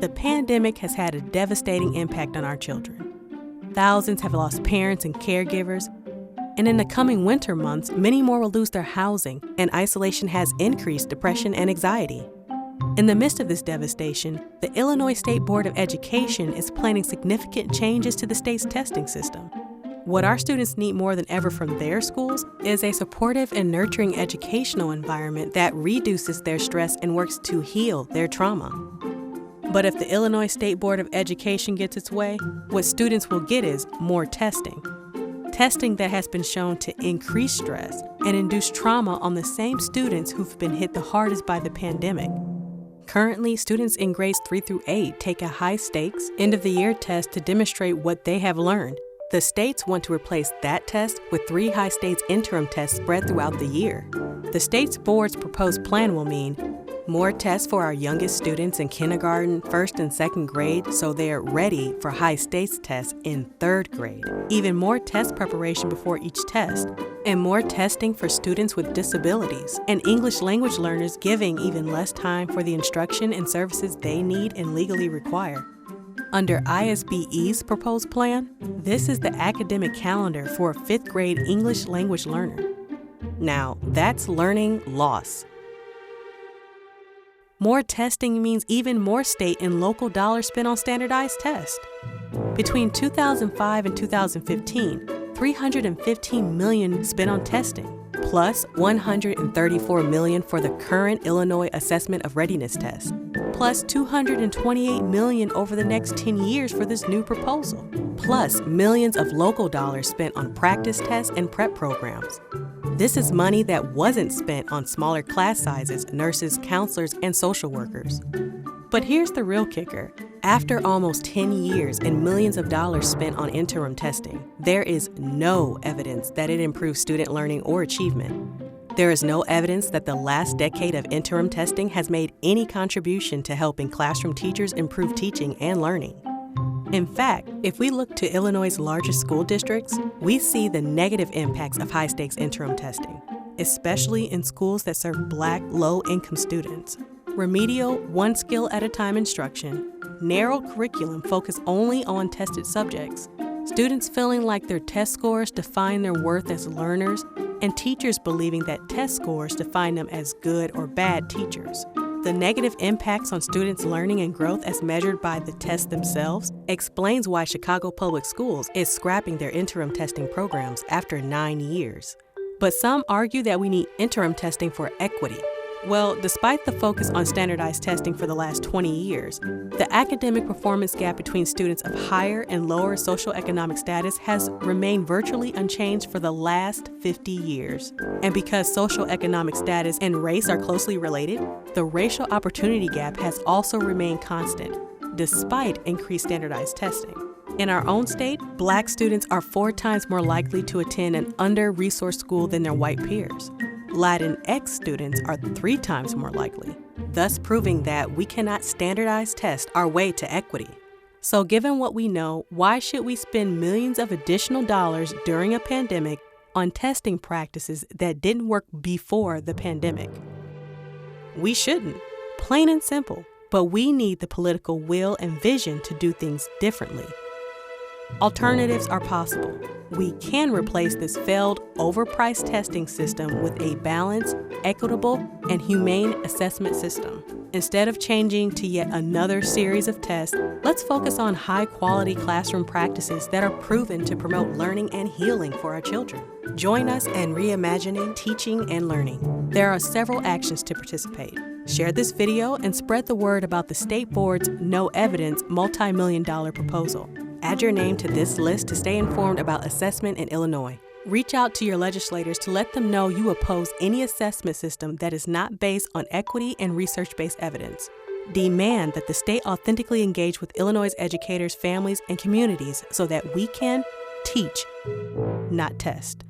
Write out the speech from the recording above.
The pandemic has had a devastating impact on our children. Thousands have lost parents and caregivers, and in the coming winter months, many more will lose their housing, and isolation has increased depression and anxiety. In the midst of this devastation, the Illinois State Board of Education is planning significant changes to the state's testing system. What our students need more than ever from their schools is a supportive and nurturing educational environment that reduces their stress and works to heal their trauma. But if the Illinois State Board of Education gets its way, what students will get is more testing. Testing that has been shown to increase stress and induce trauma on the same students who've been hit the hardest by the pandemic. Currently, students in grades 3 through 8 take a high-stakes, end-of-the-year test to demonstrate what they have learned. The states want to replace that test with 3 high-stakes interim tests spread throughout the year. The state's board's proposed plan will mean more tests for our youngest students in kindergarten, 1st and 2nd grade so they are ready for high-stakes tests in 3rd grade. Even more test preparation before each test, and more testing for students with disabilities, and English language learners giving even less time for the instruction and services they need and legally require. Under ISBE's proposed plan, this is the academic calendar for a 5th grade English language learner. Now, that's learning loss. More testing means even more state and local dollars spent on standardized tests. Between 2005 and 2015, $315 million spent on testing, plus $134 million for the current Illinois Assessment of Readiness test, plus $228 million over the next 10 years for this new proposal, plus millions of local dollars spent on practice tests and prep programs. This is money that wasn't spent on smaller class sizes, nurses, counselors, and social workers. But here's the real kicker. After almost 10 years and millions of dollars spent on interim testing, there is no evidence that it improves student learning or achievement. There is no evidence that the last decade of interim testing has made any contribution to helping classroom teachers improve teaching and learning. In fact, if we look to Illinois' largest school districts, we see the negative impacts of high-stakes interim testing, especially in schools that serve Black, low-income students. Remedial, one-skill-at-a-time instruction, narrow curriculum focused only on tested subjects, students feeling like their test scores define their worth as learners, and teachers believing that test scores define them as good or bad teachers. The negative impacts on students' learning and growth as measured by the tests themselves explains why Chicago Public Schools is scrapping their interim testing programs after 9 years. But some argue that we need interim testing for equity. Well, despite the focus on standardized testing for the last 20 years, the academic performance gap between students of higher and lower socioeconomic status has remained virtually unchanged for the last 50 years. And because socioeconomic status and race are closely related, the racial opportunity gap has also remained constant, despite increased standardized testing. In our own state, Black students are 4 times more likely to attend an under-resourced school than their white peers. Latinx students are 3 times more likely, thus proving that we cannot standardize test our way to equity. So given what we know, why should we spend millions of additional dollars during a pandemic on testing practices that didn't work before the pandemic? We shouldn't, plain and simple, but we need the political will and vision to do things differently. Alternatives are possible. We can replace this failed, overpriced testing system with a balanced, equitable, and humane assessment system. Instead of changing to yet another series of tests, let's focus on high-quality classroom practices that are proven to promote learning and healing for our children. Join us in reimagining teaching and learning. There are several actions to participate. Share this video and spread the word about the State Board's no evidence multi-million-dollar proposal. Add your name to this list to stay informed about assessment in Illinois. Reach out to your legislators to let them know you oppose any assessment system that is not based on equity and research-based evidence. Demand that the state authentically engage with Illinois' educators, families, and communities so that we can teach, not test.